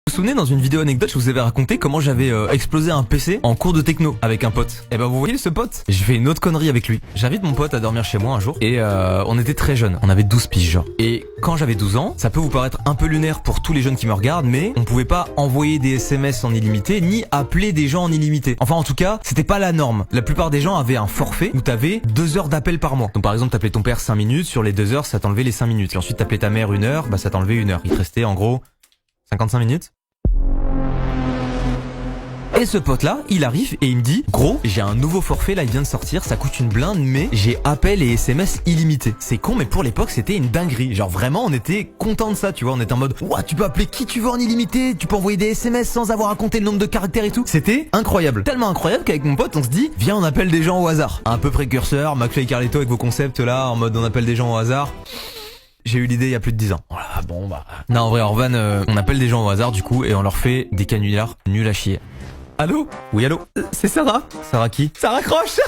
Vous vous souvenez dans une vidéo anecdote, je vous avais raconté comment j'avais explosé un PC en cours de techno avec un pote. Et ben vous voyez ce pote, j'ai fait une autre connerie avec lui. J'invite mon pote à dormir chez moi un jour et on était très jeunes, on avait 12 piges genre. Et quand j'avais 12 ans, ça peut vous paraître un peu lunaire pour tous les jeunes qui me regardent, mais on pouvait pas envoyer des SMS en illimité ni appeler des gens en illimité. Enfin en tout cas, c'était pas la norme. La plupart des gens avaient un forfait où t'avais 2 heures d'appel par mois. Donc par exemple t'appelais ton père 5 minutes, sur les 2 heures ça t'enlevait les 5 minutes. Et ensuite t'appelais ta mère 1 heure, bah ça t'enlevait 1 heure. Il te restait en gros 55 minutes. Et ce pote là, il arrive et il me dit: gros, j'ai un nouveau forfait là, il vient de sortir, ça coûte une blinde, mais j'ai appel et SMS illimité. C'est con, mais pour l'époque c'était une dinguerie. Genre vraiment on était content de ça, tu vois, on était en mode ouah, tu peux appeler qui tu veux en illimité, tu peux envoyer des SMS sans avoir à compter le nombre de caractères et tout. C'était incroyable. Tellement incroyable qu'avec mon pote on se dit: viens on appelle des gens au hasard. Un peu précurseur, McFly et Carlito avec vos concepts là, en mode on appelle des gens au hasard. J'ai eu l'idée il y a plus de 10 ans. Voilà, bon bah. Non en vrai Orvan, on appelle des gens au hasard du coup et on leur fait des canulars nuls à chier. Allô? Oui, allô? C'est Sarah? Sarah qui? Sarah Croche.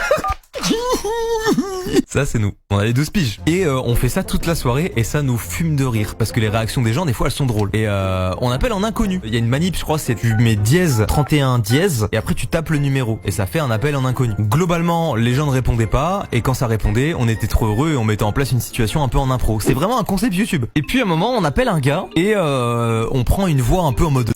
Ça c'est nous, on a les 12 piges. Et on fait ça toute la soirée et ça nous fume de rire. Parce que les réactions des gens des fois elles sont drôles. Et on appelle en inconnu. Il y a une manip je crois, c'est tu mets dièse 31 dièse et après tu tapes le numéro. Et ça fait un appel en inconnu. Globalement les gens ne répondaient pas. Et quand ça répondait on était trop heureux et on mettait en place une situation un peu en impro. C'est vraiment un concept YouTube. Et puis à un moment on appelle un gars et on prend une voix un peu en mode